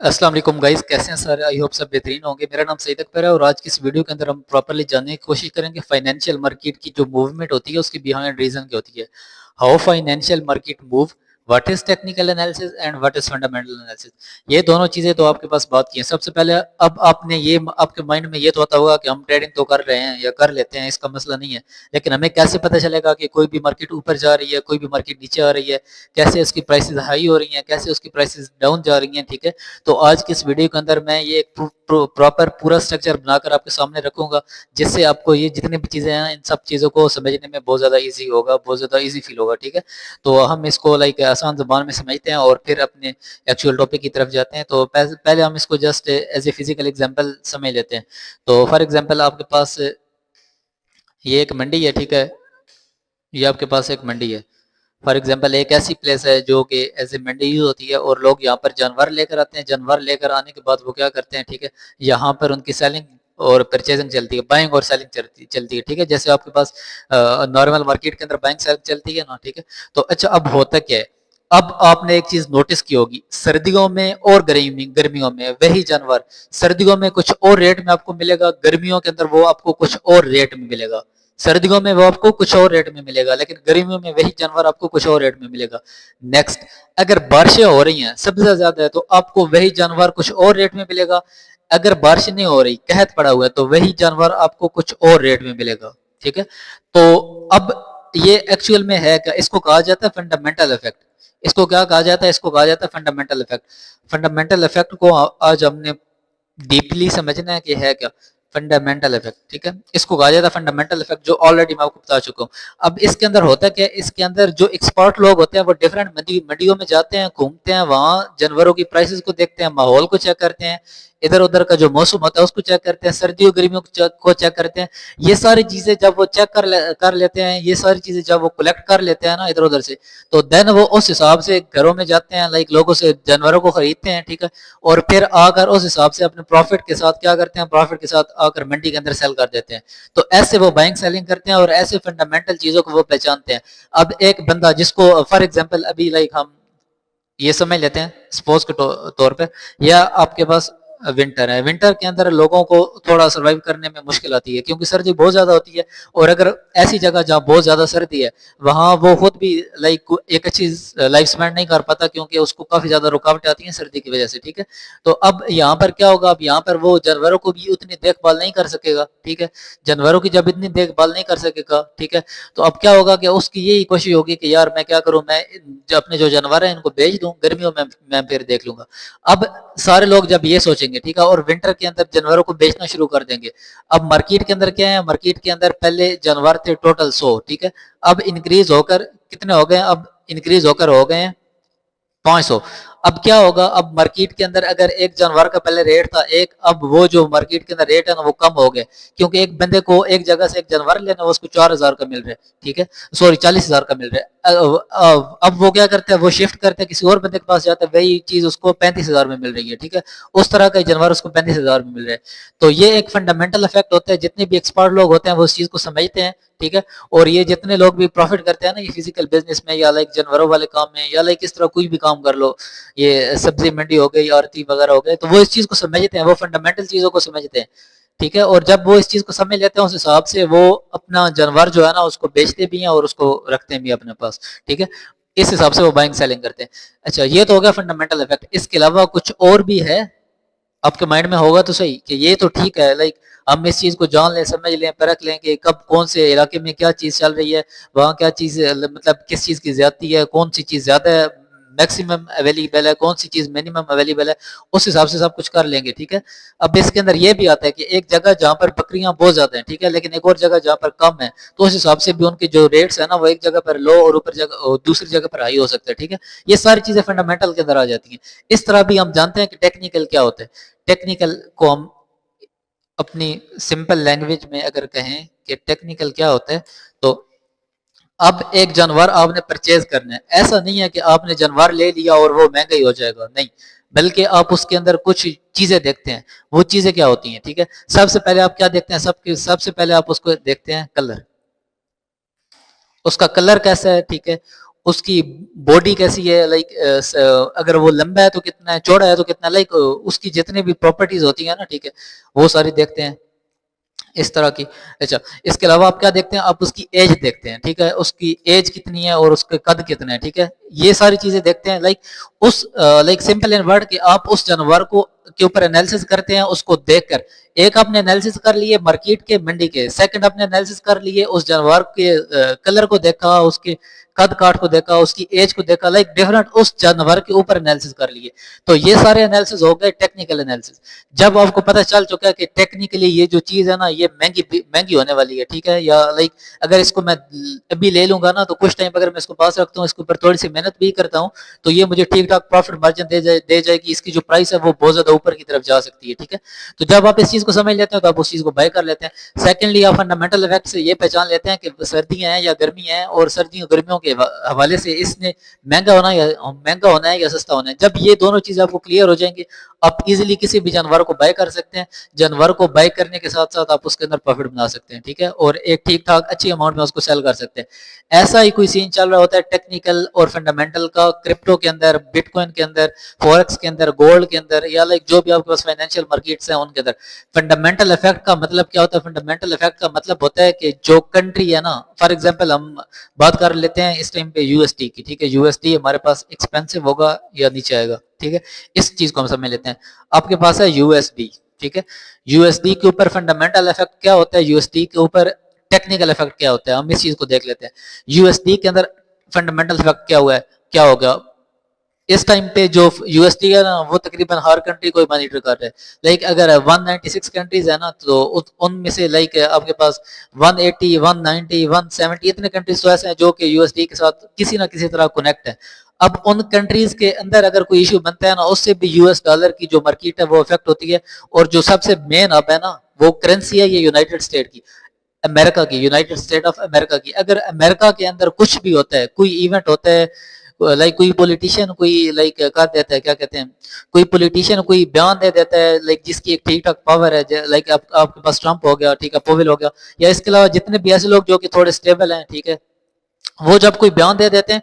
अस्सलाम वालेकुम गाइस, कैसे हैं सर? आई होप सब बेहतरीन होंगे। मेरा नाम सईद अकबर है और आज की इस वीडियो के अंदर हम प्रॉपर्ली जानने की कोशिश करेंगे फाइनेंशियल मार्केट की जो मूवमेंट होती है उसकी बिहाइंड रीजन क्या होती है। How financial market move, what is technical analysis and what is fundamental analysis. ये दोनों चीजें तो आपके पास बात की हैं। सबसे पहले अब आपने ये आपके माइंड में ये तो आता होगा कि हम ट्रेडिंग तो कर रहे हैं या कर लेते हैं, इसका मसला नहीं है, लेकिन हमें कैसे पता चलेगा कि कोई भी मार्केट ऊपर जा रही है, कोई भी मार्केट नीचे आ रही है, कैसे उसकी प्राइसेस हाई हो रही हैं, कैसे उसकी प्राइसेस डाउन जा रही हैं। ठीक है, तो आज की इस वीडियो के अंदर मैं ये एक प्रॉपर पूरा स्ट्रक्चर बनाकर आपके सामने रखूंगा, जिससे आपको ये जितनी भी चीजें हैं इन सब चीजों को समझने में बहुत ज्यादा इजी होगा, बहुत ज्यादा इजी फील होगा। ठीक है, तो हम इसको लाइक आसान ज़बान में समझते हैं और फिर अपने एक्चुअल टॉपिक की तरफ जाते हैं। तो पहले हम इसको just as a physical example समझ लेते हैं। तो फॉर एग्जांपल आपके पास ये एक मंडी है। ठीक है, ये आपके पास एक मंडी है। फॉर एग्जांपल एक ऐसी प्लेस है जो कि एज ए मंडी यूज होती है और लोग यहाँ पर जानवर लेकर आते हैं। जानवर लेकर आने के बाद वो क्या करते हैं, ठीक है, यहाँ पर उनकी सेलिंग और परचेजिंग चलती है, बाइंग और सेलिंग चलती है। ठीक है, जैसे आपके पास नॉर्मल मार्केट के अंदर बाइंग सेलिंग चलती है ना। ठीक है, तो अच्छा अब होता क्या है, अब आपने एक चीज नोटिस की होगी, सर्दियों में और गर्मियों में वही जानवर सर्दियों में कुछ और रेट में आपको मिलेगा, गर्मियों के अंदर वो आपको कुछ और रेट में मिलेगा। सर्दियों में वो आपको कुछ और रेट में मिलेगा, लेकिन गर्मियों में वही जानवर आपको कुछ और रेट में मिलेगा। नेक्स्ट, अगर बारिशें हो रही हैं सबसे ज्यादा है तो आपको वही जानवर कुछ और रेट में मिलेगा। अगर बारिश नहीं हो रही, कहत पड़ा हुआ है, तो वही जानवर आपको कुछ और रेट में मिलेगा। ठीक है, तो अब ये एक्चुअल में है क्या, इसको कहा जाता है फंडामेंटल इफेक्ट। इसको क्या कहा जाता है, इसको कहा जाता है फंडामेंटल इफेक्ट। फंडामेंटल इफेक्ट को आज हमने डीपली समझना है कि है क्या फंडामेंटल इफेक्ट। ठीक है, इसको कहा जाता है फंडामेंटल इफेक्ट, जो ऑलरेडी मैं आपको बता चुका हूँ। अब इसके अंदर होता क्या है, इसके अंदर जो एक्सपर्ट लोग होते हैं वो डिफरेंट मंडियों में जाते हैं, घूमते हैं, वहां जानवरों की प्राइसेस को देखते हैं, माहौल को चेक करते हैं, इधर उधर का जो मौसम होता है उसको चेक करते हैं, सर्दियों गर्मियों को चेक करते हैं। ये सारी चीजें जब वो चेक कर लेते हैं, ये सारी चीजें जब वो कलेक्ट कर लेते हैं ना इधर उधर से, तो देन वो उस हिसाब से घरों में जाते हैं, लाइक लोगों से जानवरों को खरीदते हैं। ठीक है, और फिर आकर उस हिसाब से अपने प्रॉफिट के साथ क्या करते हैं, प्रॉफिट के साथ आकर मंडी के अंदर सेल कर देते हैं। तो ऐसे वो बाइंग सेलिंग करते हैं और ऐसे फंडामेंटल चीजों को वो पहचानते हैं। अब एक बंदा जिसको फॉर एग्जाम्पल अभी लाइक हम ये समझ लेते हैं सपोज के तौर पे, या आपके पास विंटर है, विंटर के अंदर लोगों को थोड़ा सर्वाइव करने में मुश्किल आती है क्योंकि सर्दी बहुत ज्यादा होती है। और अगर ऐसी जगह जहाँ बहुत ज्यादा सर्दी है वहां वो खुद भी लाइक एक अच्छी लाइफ स्पेंड नहीं कर पाता क्योंकि उसको काफी ज्यादा रुकावटें आती हैं सर्दी की वजह से। ठीक है, तो अब यहाँ पर क्या होगा, अब यहाँ पर वो जानवरों को भी उतनी देखभाल नहीं कर सकेगा। ठीक है, जानवरों की जब इतनी देखभाल नहीं कर सकेगा, ठीक है, तो अब क्या होगा कि उसकी यही कोशिश होगी कि यार मैं क्या करूं, मैं अपने जो जानवर हैं इनको बेच दूं, गर्मियों में मैं फिर देख लूंगा। अब सारे लोग जब ये सोचेंगे, ठीक है, और विंटर के अंदर जानवरों को बेचना शुरू कर देंगे। अब मार्केट के अंदर क्या है, मार्केट के अंदर पहले जानवर थे टोटल 100। ठीक है, अब इंक्रीज होकर कितने हो गए, अब इंक्रीज होकर हो गए हैं 500। अब क्या होगा, अब मार्केट के अंदर अगर एक जानवर का पहले रेट था एक, अब वो जो मार्केट के अंदर रेट है ना वो कम हो गया क्योंकि एक बंदे को एक जगह से एक जानवर लेना उसको 4000 का मिल रहा है। ठीक है, सॉरी 40,000 का मिल रहा है। अब वो क्या करते हैं, वो शिफ्ट करते हैं, किसी और बंदे के पास जाते हैं, वही चीज उसको 35,000 में मिल रही है। ठीक है, उस तरह का जानवर उसको 35,000 में मिल रहा है। तो ये एक फंडामेंटल इफेक्ट होता है, जितने भी एक्सपर्ट लोग होते हैं वो उस चीज को समझते हैं। ठीक है, और ये जितने लोग भी प्रॉफिट करते हैं ना ये फिजिकल बिजनेस में या लाइक जानवरों वाले काम में या लाइक इस तरह कोई भी काम कर लो, ये सब्जी मंडी हो गई, आरती वगैरह हो गए, तो वो इस चीज को समझते हैं, वो फंडामेंटल चीजों को समझते हैं। ठीक है, और जब वो इस चीज को समझ लेते हैं उस हिसाब से वो अपना जानवर जो है ना उसको बेचते भी हैं और उसको रखते भी अपने पास। ठीक है, इस हिसाब से वो बाइंग सेलिंग करते हैं। अच्छा, ये तो हो गया फंडामेंटल इफेक्ट। इसके अलावा कुछ और भी है आपके माइंड में होगा तो सही कि ये तो ठीक है, लाइक हम इस चीज को जान लें, समझ लें, परख लें कि कब कौन से इलाके में क्या चीज चल रही है, वहाँ क्या चीज मतलब किस चीज की ज्यादती है, कौन सी चीज ज्यादा मैक्सिमम अवेलेबल है, कौन सी चीज मिनिमम अवेलेबल है, उस हिसाब से सब कुछ कर लेंगे। ठीक है, अब इसके अंदर ये भी आता है कि एक जगह जहाँ पर बकरियां बहुत ज्यादा हैं, ठीक है, लेकिन एक और जगह जहाँ पर कम है, तो उस हिसाब से भी उनके जो रेट्स है ना वो एक जगह पर लो और ऊपर जगह और दूसरी जगह पर हाई हो सकते हैं। ठीक है, ये सारी चीजें फंडामेंटल के अंदर आ जाती हैं। इस तरह भी हम जानते हैं कि टेक्निकल क्या होता है। टेक्निकल को हम अपनी सिंपल लैंग्वेज में अगर कहें कि टेक्निकल क्या होता है, तो अब एक जानवर आपने परचेज करना है, ऐसा नहीं है कि आपने जानवर ले लिया और वो महंगा ही हो जाएगा, नहीं, बल्कि आप उसके अंदर कुछ चीजें देखते हैं। वो चीजें क्या होती हैं, ठीक है, सबसे पहले आप क्या देखते हैं, सबसे पहले आप उसको देखते हैं कलर, उसका कलर कैसा है। ठीक है, उसकी बॉडी कैसी है, लाइक अगर वो लंबा है तो कितना है, चौड़ा है तो कितना, लाइक उसकी जितनी भी प्रॉपर्टीज होती है ना, ठीक है, वो सारी देखते हैं इस तरह की। अच्छा, इसके अलावा आप क्या देखते हैं, आप उसकी एज देखते हैं, ठीक है, उसकी एज कितनी है और उसके कद कितने हैं, ठीक है, ये सारी चीजें देखते हैं। लाइक उस लाइक सिंपल इन वर्ड कि आप उस जानवर को के ऊपर एनालिसिस करते हैं उसको देखकर। एक आपने एनालिसिस कर लिए मार्केट के, मंडी के, सेकंड आपने एनालिसिस कर लिए उस जानवर के कलर को देखा, उसके कद काठ को देखा, उसकी एज को देखा, लाइक डिफरेंट उस जानवर के ऊपर एनालिसिस कर लिए। तो ये सारे एनालिसिस हो गए टेक्निकल एनालिसिस। जब आपको पता चल चुका है कि टेक्निकली ये जो चीज है ना ये महंगी महंगी होने वाली है, ठीक है, या लाइक अगर इसको मैं अभी ले लूंगा ना तो कुछ टाइम अगर मैं इसको पास रखता हूँ, इसके ऊपर थोड़ी सी मेहनत भी करता हूँ, तो ये मुझे ठीक ठाक प्रॉफिट मार्जिन दे जाएगी, इसकी जो प्राइस है वो बहुत ज्यादा ऊपर की तरफ जा सकती है, ठीक है। तो जब आप इस चीज को समझ लेते हैं तो आप उस चीज को बाय कर लेते हैं। सेकेंडली आप फंडामेंटल इफेक्ट से ये पहचान लेते हैं कि सर्दियां हैं या गर्मियां हैं, और सर्दियों गर्मियों के हवाले से इसने महंगा होना है या सस्ता होना है। जब ये दोनों चीज आपको क्लियर हो जाएंगी, आप इजीली किसी भी जानवर को बाय कर सकते हैं। जानवर को बाय करने के साथ साथ आप उसके अंदर प्रॉफिट बना सकते हैं, ठीक है, और एक ठीक ठाक अच्छी अमाउंट में उसको सेल कर सकते हैं। ऐसा ही कोई सीन चल रहा होता है टेक्निकल और फंडामेंटल का, क्रिप्टो के अंदर, बिटकॉइन के अंदर, फॉरेक्स के अंदर, गोल्ड के अंदर, या लाइक जो भी आपके पास फाइनेंशियल मार्केट्स हैं उनके अंदर। फंडामेंटल इफेक्ट का मतलब क्या होता है? फंडामेंटल इफेक्ट का मतलब होता है कि जो कंट्री है ना, फॉर एग्जांपल हम बात कर लेते हैं इस टाइम पे यूएसडी की, ठीक है, यूएसडी हमारे पास एक्सपेंसिव होगा या नीचे आएगा, ठीक है, इस चीज को हम समझ लेते हैं। आपके पास है यूएसडी, ठीक है, यूएसडी के ऊपर फंडामेंटल इफेक्ट क्या होता है, यूएसडी के ऊपर टेक्निकल इफेक्ट क्या होता है, हम इस चीज को देख लेते हैं। यूएसडी के अंदर फंडामेंटल इफेक्ट क्या हुआ है, क्या होगा इस टाइम पे? जो यूएसडी है ना वो तकरीबन हर कंट्री को मॉनिटर कर रहा है। लाइक अगर 196 कंट्रीज है ना, तो उनमें से लाइक आपके पास 180, 190, 170 इतने कंट्रीज तो ऐसे हैं जो कि यूएसडी के साथ किसी ना किसी तरह कनेक्ट है। अब उन कंट्रीज के अंदर अगर कोई इशू बनता है ना, उससे भी यूएस डॉलर की जो मार्केट है वो इफेक्ट होती है। और जो सबसे मेन हब है ना, वो करेंसी है ये यूनाइटेड स्टेट की, अमेरिका की, यूनाइटेड स्टेट ऑफ अमेरिका की। अगर अमेरिका के अंदर कुछ भी होता है, कोई इवेंट होता है, लाइक कोई पॉलिटिशियन कोई लाइक कर देता है, क्या कहते हैं, कोई पॉलिटिशियन कोई बयान दे देता है, लाइक जिसकी एक ठीक ठाक पावर है, लाइक आपके पास ट्रंप हो गया, ठीक है, पोवेल हो गया, या इसके अलावा जितने भी ऐसे लोग जो कि थोड़े स्टेबल हैं, ठीक है, वो जब कोई बयान दे देते हैं,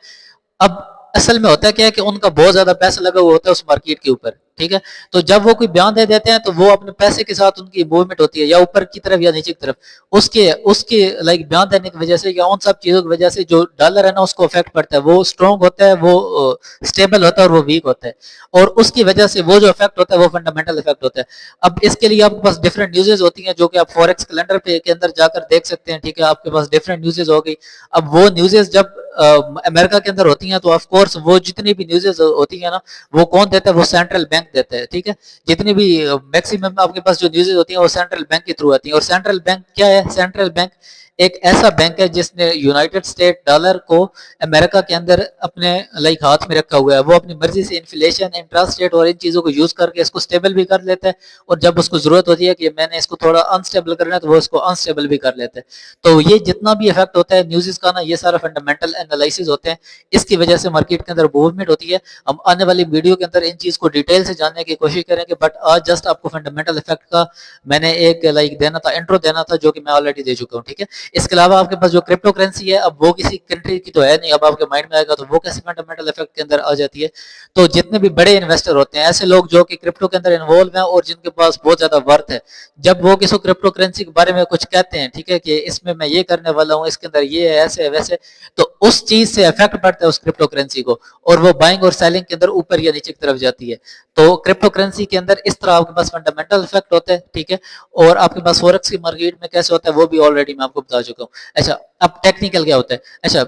अब असल में होता है क्या है कि उनका बहुत ज्यादा पैसा लगा हुआ होता है उस मार्केट के ऊपर, ठीक है। तो जब वो कोई बयान दे देते हैं तो वो अपने पैसे के साथ उनकी मूवमेंट होती है, या ऊपर की तरफ या नीचे की तरफ, उसके उसके लाइक बयान देने की वजह से या उन सब चीजों की वजह से जो डॉलर है ना उसको इफेक्ट पड़ता है। वो स्ट्रॉन्ग होता है, वो स्टेबल होता है, और वो वीक होता है, और उसकी वजह से वो जो इफेक्ट होता है वो फंडामेंटल इफेक्ट होता है। अब इसके लिए आपके पास डिफरेंट न्यूज़ेस होती हैं जो कि आप फॉरेक्स कैलेंडर पे के अंदर जाकर देख सकते हैं, ठीक है, आपके पास डिफरेंट न्यूज़ेस हो गई। अब वो न्यूज़ेस जब अमेरिका के अंदर होती हैं तो ऑफ कोर्स वो जितनी भी न्यूज़ेस होती है ना, वो कौन देता है? वो सेंट्रल बैंक देता है, ठीक है। जितनी भी मैक्सिमम आपके पास जो न्यूज़ेस होती हैं वो सेंट्रल बैंक के थ्रू आती हैं। और सेंट्रल बैंक क्या है? सेंट्रल बैंक एक ऐसा बैंक है जिसने यूनाइटेड स्टेट डॉलर को अमेरिका के अंदर अपने लाइक हाथ में रखा हुआ है। वो अपनी मर्जी से इन्फ्लेशन, इंटरेस्ट रेट और इन चीजों को यूज करके इसको स्टेबल भी कर लेता है, और जब उसको जरूरत होती है कि मैंने इसको थोड़ा अनस्टेबल करना है तो वो इसको अनस्टेबल भी कर लेता है। तो ये जितना भी इफेक्ट होता है न्यूज़ का ना, ये सारा फंडामेंटल एनालिसिस होते हैं, इसकी वजह से मार्केट के अंदर मूवमेंट होती है। हम आने वाली वीडियो के अंदर इन चीज को डिटेल से जानने की कोशिश करेंगे, बट आज जस्ट आपको फंडामेंटल इफेक्ट का मैंने एक लाइक देना था, इंट्रो देना था, जो कि मैं ऑलरेडी दे चुका हूँ, ठीक है। इसके अलावा आपके पास जो क्रिप्टो करेंसी है, अब वो किसी कंट्री की तो है नहीं, अब आपके माइंड में आएगा तो वो कैसे फंडामेंटल इफेक्ट के अंदर आ जाती है। तो जितने भी बड़े इन्वेस्टर होते हैं, ऐसे लोग जो कि क्रिप्टो के अंदर इन्वॉल्व हैं और जिनके पास बहुत ज्यादा वर्थ है, जब वो किसी क्रिप्टो करेंसी के बारे में कुछ कहते हैं, ठीक है, कि इसमें मैं ये करने वाला हूँ, इसके अंदर ये है, ऐसे है वैसे, तो उस चीज से इफेक्ट पड़ता है उस क्रिप्टो करेंसी को, और वो बाइंग और सेलिंग के अंदर ऊपर या नीचे की तरफ जाती है। तो क्रिप्टो करेंसी के अंदर इस तरह आपके पास फंडामेंटल इफेक्ट होता है, ठीक है। और आपके पास फॉरेक्स की मार्केट में कैसे होता है वो भी ऑलरेडी मैं आपको बता चुका हूँ। अच्छा, अब टेक्निकल क्या होता है? अच्छा,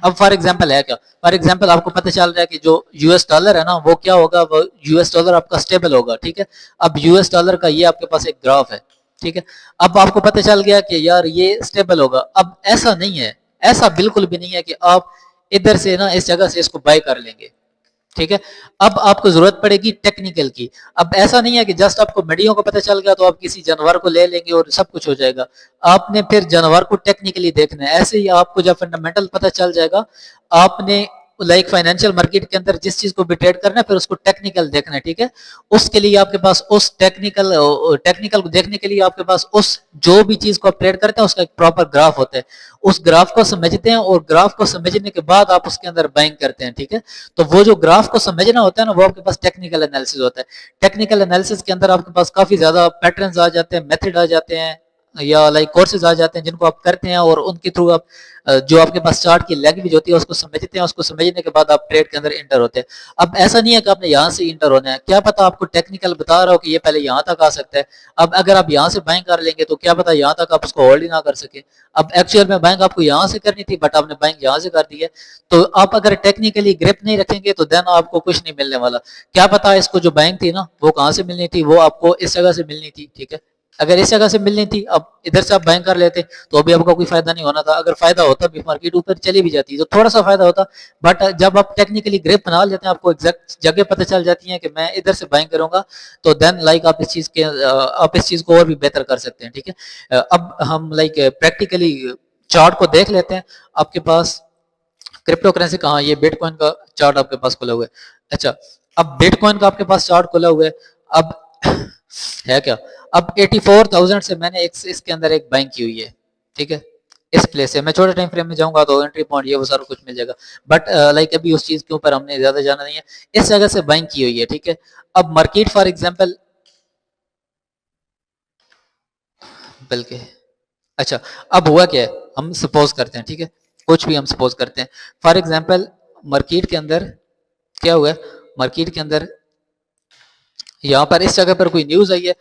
अब फॉर एग्जांपल है क्या, फॉर एग्जांपल आपको पता चल रहा है कि जो यूएस डॉलर है ना वो क्या होगा, वो यूएस डॉलर आपका स्टेबल होगा, ठीक है। अब यूएस डॉलर का ये आपके पास एक ग्राफ है, ठीक है। अब आपको पता चल गया कि यार ये स्टेबल होगा। अब ऐसा नहीं है, ऐसा बिल्कुल भी नहीं है कि आप इधर से ना इस जगह से इसको बाय कर लेंगे, ठीक है। अब आपको जरूरत पड़ेगी टेक्निकल की। अब ऐसा नहीं है कि जस्ट आपको मंडियों का पता चल गया तो आप किसी जानवर को ले लेंगे और सब कुछ हो जाएगा। आपने फिर जानवर को टेक्निकली देखना है। ऐसे ही आपको जब फंडामेंटल पता चल जाएगा, आपने लाइक फाइनेंशियल मार्केट के अंदर जिस चीज को भी ट्रेड करना है फिर उसको टेक्निकल देखना है, ठीक है। उसके लिए आपके पास उस टेक्निकल को देखने के लिए आपके पास उस जो भी चीज को आप ट्रेड करते हैं उसका एक प्रॉपर ग्राफ होता है, उस ग्राफ को समझते हैं और ग्राफ को समझने के बाद आप उसके अंदर बाइंग करते हैं, ठीक है। तो वो जो ग्राफ को समझना होता है ना वो आपके पास टेक्निकल एनालिसिस होता है। टेक्निकल एनालिसिस के अंदर आपके पास काफी ज्यादा पैटर्न्स आ जाते हैं, मेथड आ जाते हैं या लाइक कोर्सेज आ जाते हैं जिनको आप करते हैं और उनके थ्रू आप जो आपके पास चार्ट की लैंग्वेज होती है उसको समझते हैं, उसको समझने के बाद आप ट्रेड के अंदर इंटर होते हैं। अब ऐसा नहीं है कि आपने यहाँ से इंटर होना है, क्या पता आपको टेक्निकल बता रहा हो कि ये पहले यहाँ तक आ सकता है। अब अगर आप यहाँ से बाइंग कर लेंगे तो क्या पता यहाँ तक आप उसको होल्ड ही ना कर सके। अब एक्चुअल में बाइंग आपको यहाँ से करनी थी बट आपने बाइंग यहाँ से कर दी है, तो आप अगर टेक्निकली ग्रिप नहीं रखेंगे तो देन आपको कुछ नहीं मिलने वाला। क्या पता इसको जो बाइंग थी ना वो कहाँ से मिलनी थी, वो आपको इस जगह से मिलनी थी, ठीक है। अगर इस जगह से मिलनी थी अब इधर से आप बाइंग कर लेते तो अभी आपका कोई फायदा नहीं होना था। अगर फायदा होता भी मार्केट ऊपर चली भी जाती तो थोड़ा सा फायदा होता, बट जब आप टेक्निकली ग्रिप बना लेते हैं आपको एग्जैक्ट जगह पता चल जाती है कि मैं इधर से बाइंग करूंगा तो देन लाइक आप इस चीज को और भी बेहतर कर सकते हैं, ठीक है। अब हम लाइक प्रैक्टिकली चार्ट को देख लेते हैं। आपके पास क्रिप्टो करेंसी कहाँ, ये बिटकॉइन का चार्ट आपके पास खुला हुआ है। अच्छा, अब बिटकॉइन का आपके पास चार्ट खुला हुआ है। अब है क्या, अब 84,000 से मैंने इसके अंदर एक बाइंग की हुई है, ठीक है। इस प्लेस से मैं छोटे टाइम फ्रेम में जाऊंगा तो एंट्री पॉइंट ये वो सारा कुछ मिल जाएगा, बट लाइक अभी उस चीज के ऊपर हमने ज्यादा जाना नहीं है। इस जगह से बाइंग की हुई है, ठीक है। अब मार्केट फॉर एग्जांपल बल्कि अच्छा, अब हुआ क्या है, हम सपोज करते हैं, ठीक है, कुछ भी हम सपोज करते हैं। फॉर एग्जांपल मार्केट के अंदर क्या हुआ है, मार्केट के अंदर यहाँ पर इस जगह पर कोई न्यूज आई है,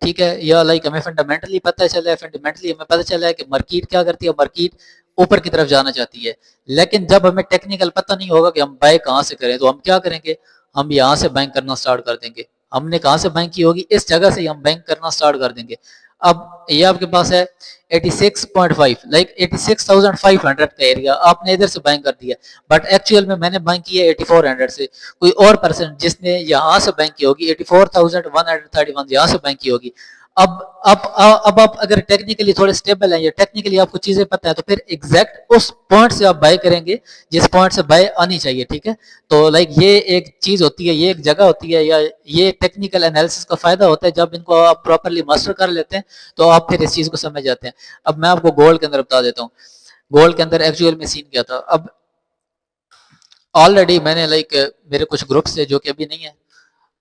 ठीक है, या लाइक हमें फंडामेंटली पता चला है, फंडामेंटली हमें पता चला है कि मार्केट क्या करती है, मार्केट ऊपर की तरफ जाना चाहती है। लेकिन जब हमें टेक्निकल पता नहीं होगा कि हम बाय कहाँ से करें तो हम क्या करेंगे, हम यहाँ से बाइंग करना स्टार्ट कर देंगे। हमने कहाँ से बाइंग की होगी, इस जगह से हम बाइंग करना स्टार्ट कर देंगे। अब ये आपके पास है 86.5 लाइक 86,500 का एरिया, आपने इधर से बाइंग कर दिया, बट एक्चुअल में मैंने बाइंग की है 8400 से। कोई और पर्सन जिसने यहाँ से बाइंग की होगी 84,131 यहाँ से बाइंग की होगी। अब आप अगर टेक्निकली थोड़े स्टेबल हैं या टेक्निकली आपको चीजें पता है तो फिर एग्जैक्ट उस पॉइंट से आप बाय करेंगे जिस पॉइंट से बाय आनी चाहिए, ठीक है। तो लाइक ये एक चीज होती है, ये एक जगह होती है, या ये टेक्निकल एनालिसिस का फायदा होता है। जब इनको आप प्रॉपरली मास्टर कर लेते हैं तो आप फिर इस चीज को समझ जाते हैं। अब मैं आपको गोल्ड के अंदर बता देता हूँ, गोल्ड के अंदर एक्चुअल में सीन क्या था। अब ऑलरेडी मैंने लाइक मेरे कुछ ग्रुप्स है जो कि अभी नहीं है,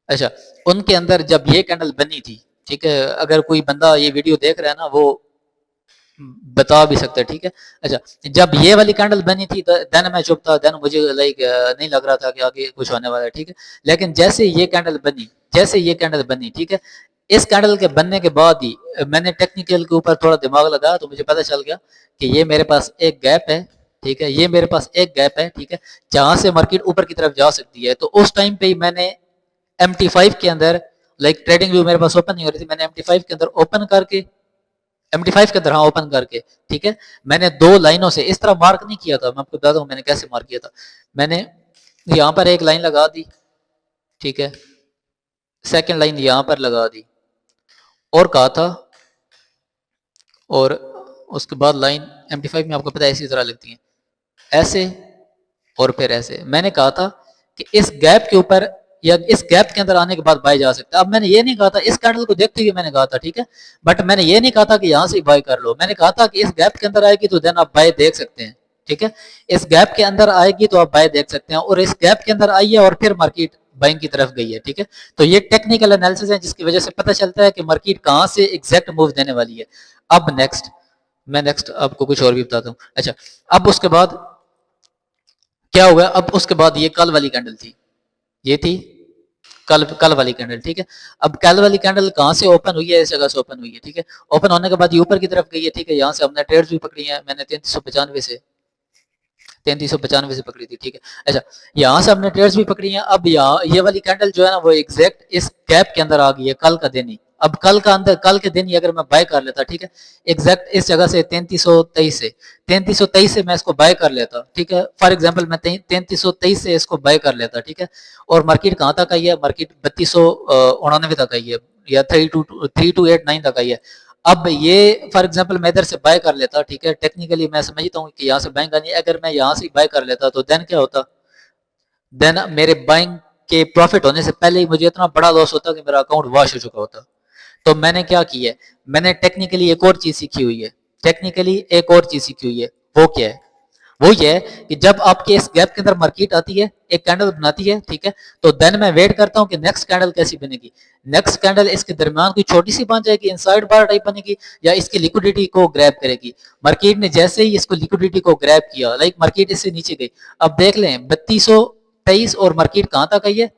अच्छा, उनके अंदर जब ये कैंडल बनी थी, ठीक है, अगर कोई बंदा ये वीडियो देख रहा है ना वो बता भी सकता है, ठीक है। अच्छा, जब ये वाली कैंडल बनी थी तो देन मैं चुप था, देन मुझे लाइक नहीं लग रहा था कि आगे कुछ होने वाला है, ठीक है। लेकिन जैसे ये कैंडल बनी, जैसे ये कैंडल बनी, ठीक है, इस कैंडल के बनने के बाद ही मैंने टेक्निकल के ऊपर थोड़ा दिमाग लगाया तो मुझे पता चल गया कि ये मेरे पास एक गैप है, ठीक है, ये मेरे पास एक गैप है, ठीक है, जहां से मार्केट ऊपर की तरफ जा सकती है। तो उस टाइम पे ही मैंने MT5 के अंदर लाइक ट्रेडिंग व्यू मेरे पास ओपन नहीं हो रही थी, मैंने MT5 के अंदर ओपन करके, MT5 के अंदर हाँ ओपन करके, ठीक है, मैंने दो लाइनों से इस तरह मार्क नहीं किया था। मैं आपको बताता हूँ मैंने कैसे मार्क किया था। मैंने यहाँ पर एक लाइन लगा दी, ठीक है, सेकंड लाइन यहाँ पर लगा दी और कहा था, और उसके बाद लाइन MT5 में आपको पता है इसी तरह लगती है, ऐसे और फिर ऐसे। मैंने कहा था कि इस गैप के ऊपर या इस गैप के अंदर आने के बाद बाय जा सकता है। अब मैंने ये नहीं कहा था, इस कैंडल को देखते हुए मैंने कहा था, ठीक है, बट मैंने ये नहीं कहा था कि यहाँ से बाय कर लो। मैंने कहा था कि इस गैप के अंदर आएगी तो देन आप बाय देख सकते हैं, ठीक है, इस गैप के अंदर आएगी तो आप बाय देख सकते हैं, और इस गैप के अंदर आई है और फिर मार्केट बाइंग की तरफ गई है, ठीक है। तो ये टेक्निकल एनालिसिस है जिसकी वजह से पता चलता है कि मार्केट कहाँ से एग्जैक्ट मूव देने वाली है। अब नेक्स्ट आपको कुछ और भी बताता हूँ। अच्छा, अब उसके बाद क्या हुआ, अब उसके बाद ये कल वाली कैंडल थी, ये थी कल वाली कैंडल, ठीक है। अब कल वाली कैंडल कहाँ से ओपन हुई है, इस जगह से ओपन हुई है, ठीक है। ओपन होने के बाद ये ऊपर की तरफ गई है, ठीक है, यहाँ से हमने ट्रेड्स भी पकड़ी है, मैंने 3395 से पकड़ी थी, ठीक है। अच्छा, यहाँ से हमने ट्रेड्स भी पकड़ी हैं। अब यहाँ ये वाली कैंडल जो है ना वो एग्जैक्ट इस गैप के अंदर आ गई है कल का दिन ही। अब कल के दिन ही अगर मैं बाय कर लेता, ठीक है, एग्जैक्ट इस जगह से 3323 से मैं इसको बाय कर लेता, ठीक है, फॉर एग्जांपल मैं 3323 से इसको बाय कर लेता, ठीक है, और मार्केट कहाँ तक आई है, मार्केट 3299 तक आई है या 3289 तक आई है। अब ये फॉर एग्जांपल मैं इधर से बाय कर लेता, ठीक है, टेक्निकली मैं समझता हूँ कि यहाँ से बाइंग करनी है, अगर मैं यहाँ से बाय कर लेता तो देन क्या होता, देन मेरे बाइंग के प्रॉफिट होने से पहले ही मुझे इतना बड़ा लॉस होता कि मेरा अकाउंट वॉश हो चुका होता। तो मैंने क्या किया है, मैंने टेक्निकली एक और चीज सीखी हुई है, टेक्निकली एक और चीज सीखी हुई है। वो क्या है, वो ये है कि जब आपके इस गैप के अंदर मार्केट आती है, एक कैंडल बनाती है, ठीक है, तो देन मैं वेट करता हूँ कि नेक्स्ट कैंडल कैसी बनेगी। नेक्स्ट कैंडल इसके दरमियान कोई छोटी सी बन जाएगी, इनसाइड बार टाइप बनेगी, या इसकी लिक्विडिटी को ग्रैब करेगी। मार्केट ने जैसे ही इसको लिक्विडिटी को ग्रैब किया, लाइक मार्केट इससे नीचे गई, अब देख लें 3223 और मार्केट कहां तक आई है,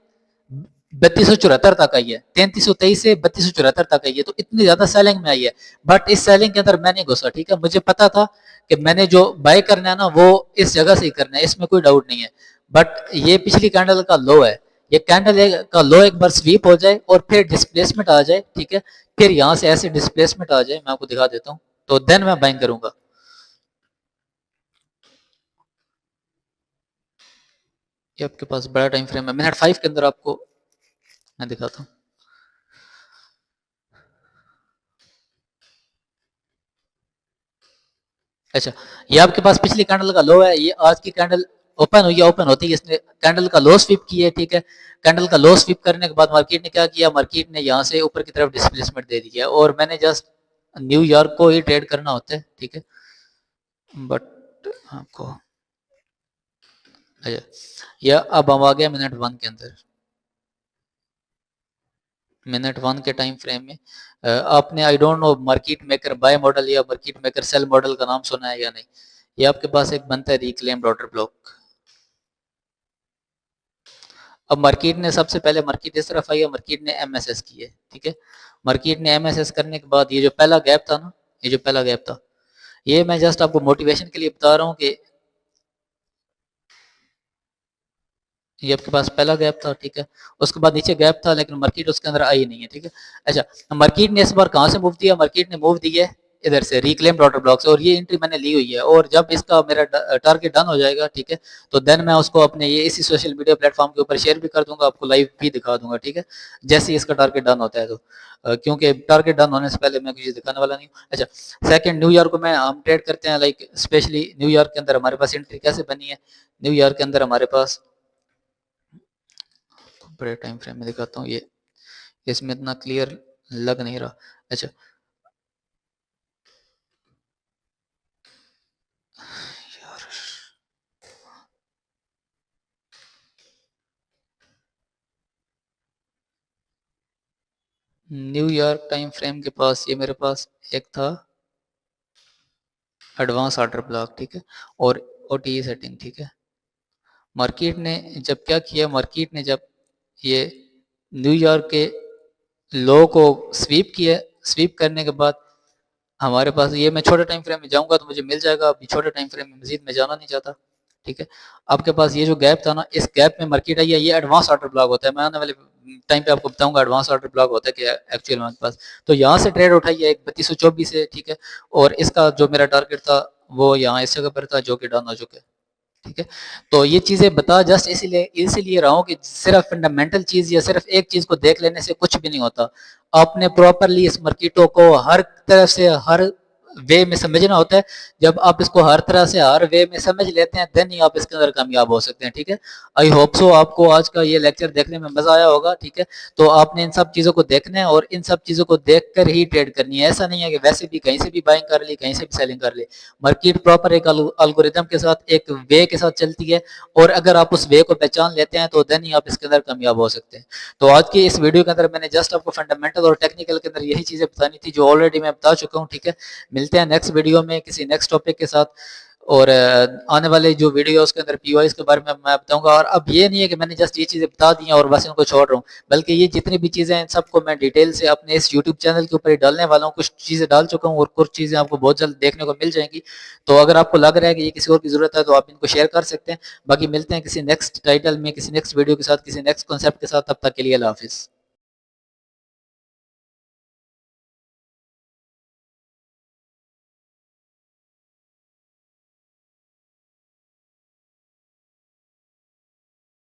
3274 तक आई है, 3323 से 3274 तक आई है, तो इतनी ज्यादा सेलिंग में आई है। बट इस सेलिंग के अंदर मैं नहीं घुसा, ठीक है, मुझे पता था कि मैंने जो बाय करना है ना वो इस जगह से ही करना है, इसमें कोई डाउट नहीं है। बट ये पिछली कैंडल का लो है, ये कैंडल का लो एक बार स्वीप हो जाए और फिर डिस्प्लेसमेंट आ जाए, ठीक है, फिर यहाँ से ऐसे डिस्प्लेसमेंट आ जाए, मैं आपको दिखा देता हूँ, तो देन मैं बाइंग करूंगा। ये आपके पास बड़ा टाइम फ्रेम है, मिनट 5 के अंदर आपको मैं दिखाता हूँ। अच्छा, ये आपके पास पिछली कैंडल का लो है, ये आज की कैंडल ओपन हुई है, ओपन होती है इसने कैंडल का लो स्वीप किया है, ठीक है। कैंडल का लो स्वीप करने के बाद मार्केट ने क्या किया, मार्केट ने यहाँ से ऊपर की तरफ डिस्प्लेसमेंट दे दिया, और मैंने जस्ट न्यूयॉर्क को ही ट्रेड करना होता है, ठीक है। बट आपको अच्छा, या अब हम आ गया मिनट 1 के अंदर। मिनट 1 के टाइम फ्रेम में आपने I don't know market maker buy model या मार्केट मेकर सेल मॉडल का नाम सुना है या नहीं। ये आपके पास एक बनता है रिक्लेम्ड ऑर्डर ब्लॉक। अब मार्केट ने सबसे पहले मार्केट इस तरफ आई है, मार्केट ने एमएसएस की है, ठीक है। मार्केट ने एमएसएस करने के बाद ये जो पहला गैप था ना, ये जो पहला गैप था, ये मैं जस्ट आपको मोटिवेशन के लिए बता रहा हूँ कि ये आपके पास पहला गैप था, ठीक है। उसके बाद नीचे गैप था लेकिन मार्केट उसके अंदर आई नहीं है, ठीक है। अच्छा, मार्केट ने इस बार कहाँ से मूव दिया, मार्केट ने मूव दी है इधर से रिक्लेम्ड ऑर्डर ब्लॉक से, और ये एंट्री मैंने ली हुई है, और जब इसका मेरा टारगेट डन हो जाएगा, ठीक है, तो देन मैं उसको अपने ये इसी सोशल मीडिया प्लेटफॉर्म के ऊपर शेयर भी कर दूंगा, आपको लाइव भी दिखा दूंगा, ठीक है, जैसे ही इसका टारगेट डन होता है। तो क्योंकि टारगेट डन होने से पहले मैं कुछ दिखाने वाला नहीं हूँ। अच्छा, सेकंड न्यूयॉर्क को मैं हम ट्रेड करते हैं, लाइक स्पेशली न्यूयॉर्क के अंदर हमारे पास एंट्री कैसे बनी है। न्यूयॉर्क के अंदर हमारे पास बड़े टाइम फ्रेम में दिखाता हूँ, ये इसमें इतना क्लियर लग नहीं रहा। अच्छा, यार न्यूयॉर्क टाइम फ्रेम के पास ये मेरे पास एक था एडवांस ऑर्डर ब्लॉक, ठीक है, और ओटीई सेटिंग, ठीक है। मार्केट ने जब क्या किया, मार्केट ने जब ये न्यूयॉर्क के लो को स्वीप किया, स्वीप करने के बाद हमारे पास ये, मैं छोटे टाइम फ्रेम में जाऊंगा तो मुझे मिल जाएगा, अभी छोटे टाइम फ्रेम में मजीद में जाना नहीं चाहता, ठीक है। आपके पास ये जो गैप था ना, इस गैप में मार्केट आई है, ये एडवांस ऑर्डर ब्लॉक होता है, मैं आने वाले टाइम पे आपको बताऊंगा एडवांस ऑर्डर ब्लॉक होता है कि एक्चुअल में आपके पास। तो यहाँ से ट्रेड उठाई है एक 3224 से, ठीक है, और इसका जो मेरा टारगेट था वो यहाँ इस जगह पर था, जो कि डन हो चुके, ठीक है। तो ये चीजें बता जस्ट इसीलिए रहा हूँ कि सिर्फ फंडामेंटल चीज या सिर्फ एक चीज को देख लेने से कुछ भी नहीं होता। आपने प्रॉपरली इस मार्केटों को हर तरफ से हर वे में समझना होता है। जब आप इसको हर तरह से हर वे में समझ लेते हैं देन ही आप इसके अंदर कामयाब हो सकते हैं, ठीक है। आई होप सो आपको आज का ये लेक्चर देखने में मजा आया होगा, ठीक है। तो आपने इन सब चीजों को देखना है और इन सब चीजों को देखकर ही ट्रेड करनी है। ऐसा नहीं है कि वैसे भी कहीं से भी बाइंग कर ली, कहीं से भी सेलिंग कर ली। मार्केट प्रॉपर एक अल्गोरिदम के साथ, एक वे के साथ चलती है, और अगर आप उस वे को पहचान लेते हैं तो देन ही आप इसके अंदर कामयाब हो सकते हैं। तो आज की इस वीडियो के अंदर मैंने जस्ट आपको फंडामेंटल और टेक्निकल के अंदर यही चीजें बतानी थी जो ऑलरेडी मैं बता चुका हूँ, ठीक है। मिलते हैं नेक्स्ट वीडियो में किसी नेक्स्ट टॉपिक के साथ, और आने वाले जो वीडियो उसके अंदर पीओआईस के बारे में मैं बताऊंगा। और अब ये नहीं है कि मैंने जस्ट ये चीजें बता दी हैं और बस इनको छोड़ रहा हूँ, बल्कि ये जितनी भी चीजें हैं सबको मैं डिटेल से अपने इस यूट्यूब चैनल के ऊपर ही डालने वाला हूँ। कुछ चीजें डाल चुका हूँ और कुछ चीजें आपको बहुत जल्द देखने को मिल जाएंगी। तो अगर आपको लग रहा है कि ये किसी और की जरूरत है तो आप इनको शेयर कर सकते हैं। बाकी मिलते हैं किसी नेक्स्ट टाइटल में, किसी नेक्स्ट वीडियो के साथ, किसी नेक्स्ट कॉन्सेप्ट के साथ। तब तक के लिए अल्लाह हाफिज।